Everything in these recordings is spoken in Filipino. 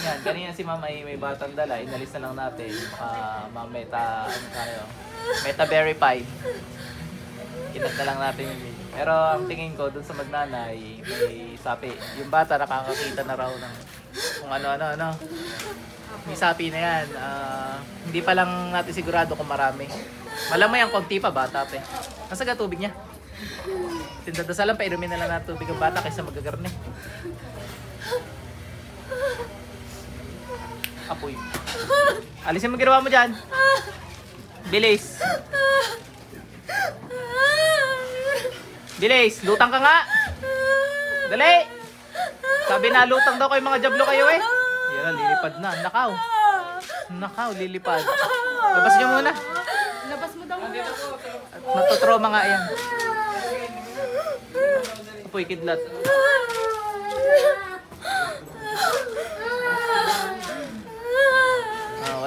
Yan, kanina si mama may batang dala, inalis na lang natin. Meta verified. Kinat na lang natin yung video. Pero ang tingin ko dun sa magnanay, may sapi. Yung bata nakakakita na raw ng kung ano. May sapi na yan. Hindi pa lang natin sigurado kung marami. Malamay ang konti pa, bata pa eh. Nasa tubig niya. Tindadasalan pa, inumin na lang natin tubig ang bata kaysa magagarne. Apoy. Alisin mo ginawa mo dyan. Bilis. Bilis, lutang ka nga. Dali. Sabi na lutang daw kayo mga jablo kayo eh. Yan, lilipad na. Nakaw, lilipad. Labas niyo muna. Labas mo daw muna. Matotroma nga yan. Apoy, kidlat.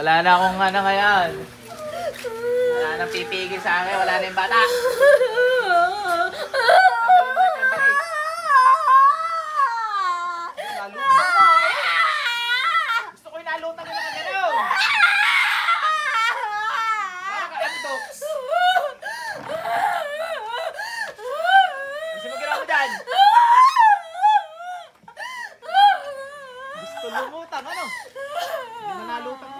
Wala na akong ngayon. Wala nang pipigil sa akin. Wala na yung bata. Gusto ko yung nalutang na gano'n. Para ka antox. Kasi mo ginawa mo dyan. Gusto lumutang, ano? Hindi na nalutang.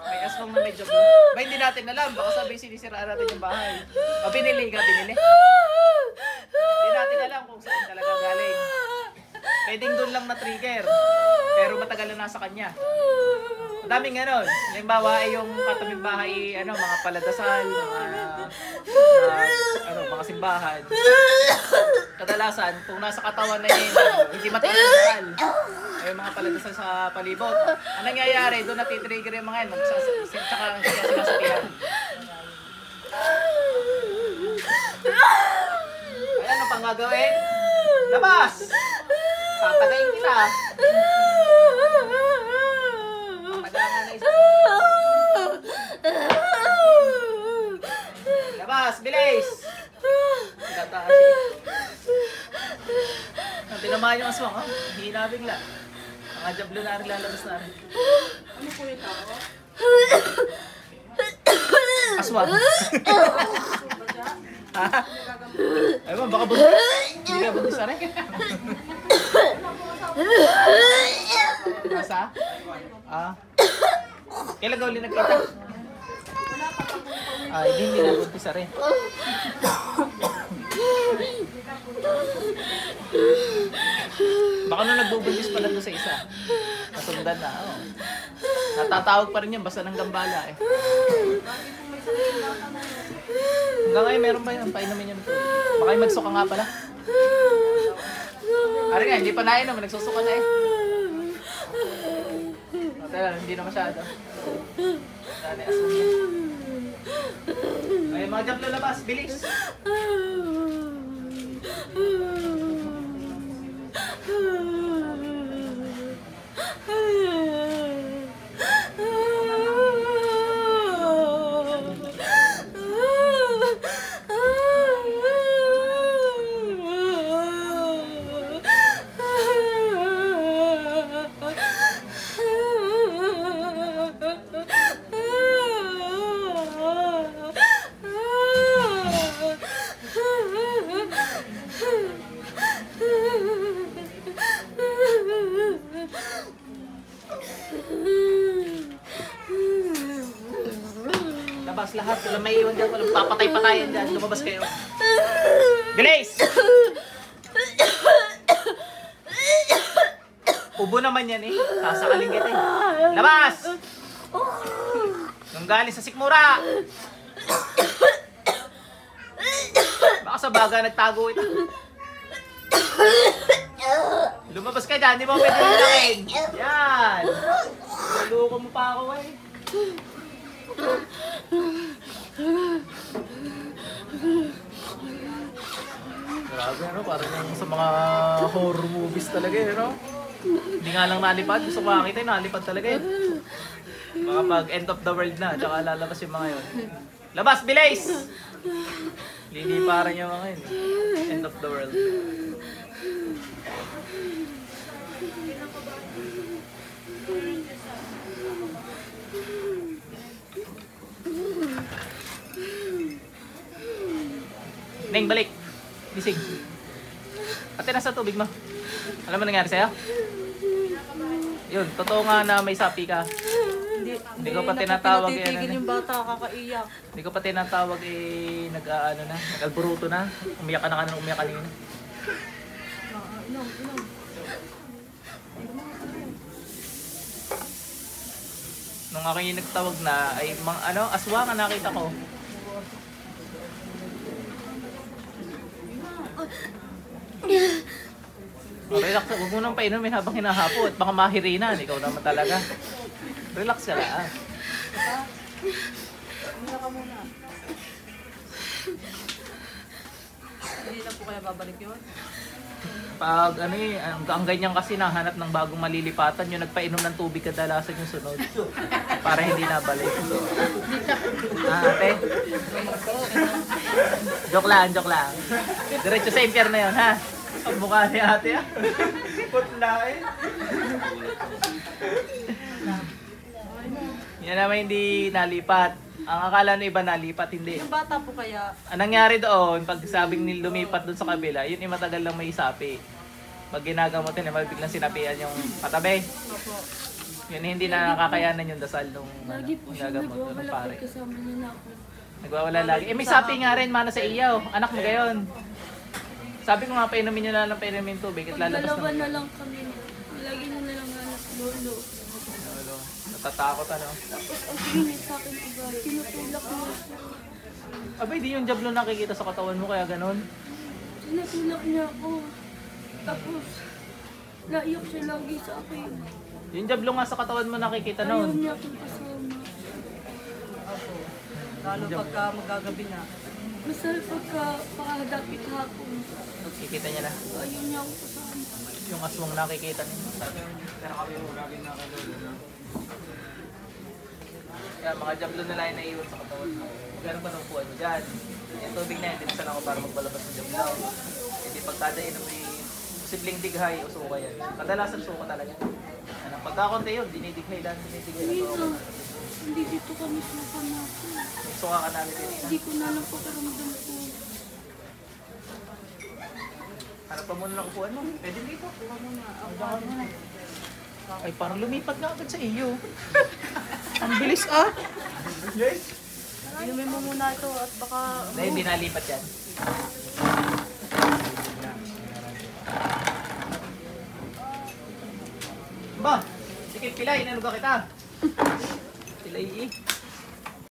May aswang na medyo blue. Ba, hindi natin alam. Baka sabi sinisiraan natin yung bahay. O, binili ka, binili. Hindi natin alam kung saan talaga galing. Pwedeng doon lang na-trigger. Pero matagal na nasa kanya. Madaming ganon. Halimbawa ay yung katabing bahay, mga paladasal, mga simbahan. Kadalasan, kung nasa katawan na yun, hindi matagal. Ay mga paladasal sa palibot. Ang nangyayari, doon natitrigger yung mga yun. Tsaka sinasapihan. Ay, ano pang gagawin? Labas! Tatagayin kita. Patagangan na isa. Labas! Bilis! Tataas eh. Tinamaan yung aswang, oh. Hina bigla. Mga jablo na rin lalabas na rin. Ano po yung tao? Aswang. Ha? Ay mo, baka buntis. Hindi ka buntis na rin. Masa? Kailan ka uli nagkita? Ay, hindi na buntis na rin. Baka nung nagbubuntis pa lang doon sa isa. Nasundan na, oh. Natatawag pa rin yan, basta ng gambala eh. Hanggang ngayon, meron pa yun. Painumin yun ito. Baka yung magsuka nga pala. Ari nga, hindi pa nainom. Nagsusuka na eh. Tala, hindi na masyado. Dali, aso niya. Ay, mga jump lalabas. Bilis. lahat. Walang may iwan dyan. Walang papatay-patayan dyan. Lumabas kayo. Bilis! Ubo naman yan eh. Sasakaling kita eh. Labas! Nung galing sa sikmura. Baka sa baga nagtago ito. Lumabas ka dyan. Di ba pwede lumakin? Yan! Naloko mo pa ako eh. Grabe ano, parang yung sa mga horror movies talaga eh, no? Hindi nga lang nalipad, gusto ko makakita yung nalipad talaga eh. Mga pag end of the world na, tsaka lalabas yung mga yun. Labas, bilis! Liliparan yung mga yun. End of the world. Neng, balik. Gising. Ate, nasa tubig mo. Alam mo nangyari sa'yo? Yun, totoo nga na may sapi ka. Hindi ko pa tinatawag eh. Napitigil yung bata, kakaiyak. Hindi ko pa tinatawag eh, nag-ano na, nag-alburuto na. Umiyak ka na kanina, umiyak kanina. Inom. Nung ako yung nagtawag na, ay aswang ang nakita ko. Relax, huwag mo nang painumin habang hinahapot. Baka mahirinan, ikaw naman talaga. Relax ka lang. Muna ka muna. Hindi na po kaya babalik yun? Pag ang ganyan kasi nahanap ng bagong malilipatan, yung nagpainom ng tubig kadalasan yung sunod. Para hindi nabalik. Ate? Joke lang. Diretso sa impyerno yun, ha? Ang mukha ni ate, ha? Putla eh. Yan naman hindi nalipat. Ang akala ng iba nalipat, hindi. Yung bata po kaya, Ang nangyari doon, pag sabing lumipat doon sa kabila, yun yung matagal lang may sapi. Pag ginagamotin, biglang sinapian yung katabi. opo. Yun hindi na nakakayanan yung dasal nung Lagi po siya gagamot doon ng nagwawala pare. pag kasama niya na ako. Nagwawala lagi. Eh may sapi nga rin, mana sa iyaw. Anak mo gayon. Sabi ko nga, painumin nyo na lang painumin yung tubig at Pag lalabas dalawa naman. na lang kami, lagi na lang anak lolo. Ano, natatakot ano. Tapos ang tingin niya sa akin iba, tinutulak niya siya. Abay, di yung jablo nakikita sa katawan mo kaya ganon. Tinutulak niya ako. Tapos, naiyak siya lagi sa akin. Yung jablo nga sa katawan mo nakikita Ayaw noon. niya akong kasama. Lalo pagka magagabi na. Basta pagka pakahadapit hapon, Kikita niya na. ayaw niya akong kasama. Yung aswang nakikita niya. Kaya mga jablo na lang yung naiwan sa katawan mo. Magkano ba nung puwan mo dyan? Yung tubig na yun, dinisan ako para magbalabas ng jablo. Hindi pagkada inom may posibleng dighay o suka yan. Kadalasan suka talaga. Ano, pagkakonti yun, dinidighay lang, dinidighay na suka. Hindi dito kami suka natin. May suka ka namin din. Hindi ko na lang pakiramdam ko. Hanap pa muna ng upuan mo. Pwede dito. Kuha muna. Ako muna. Ay, parang lumipat na agad sa iyo. Ang bilis ah. Yes. Inumin mo muna ito at baka... Dahil hindi nalipat yan. Ba, sikip pilay, inanuga kita. Pilay eh.